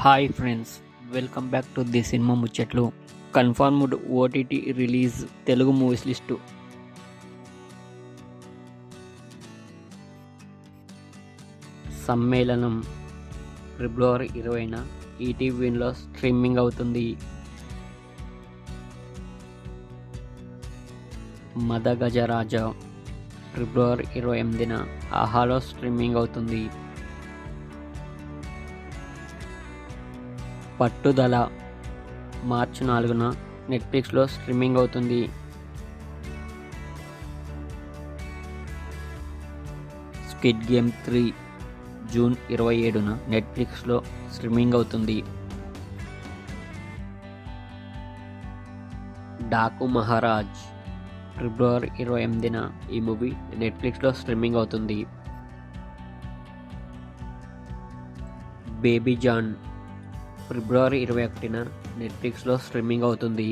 Hi friends, welcome back to the cinema ముచ్చట్లు. Confirmed OTT release Telugu movies list. Sammelanam ఫిబ్రవరి 20న ఈటీవీలో streaming అవుతుంది. మదగజరాజ ఫిబ్రవరి 28న ఆహాలో స్ట్రీమింగ్ అవుతుంది. పట్టుదల మార్చి 4న నెట్ఫ్లిక్స్లో స్ట్రీమింగ్ అవుతుంది. స్క్విడ్ గేమ్ 3 జూన్ 27న నెట్ఫ్లిక్స్లో స్ట్రీమింగ్ అవుతుంది. డాకు మహారాజ్ ఫిబ్రవరి 28న ఈ మూవీ నెట్ఫ్లిక్స్లో స్ట్రీమింగ్ అవుతుంది. బేబీ జాన్ ఫిబ్రవరి 21న నెట్ఫ్లిక్స్లో స్ట్రీమింగ్ అవుతుంది.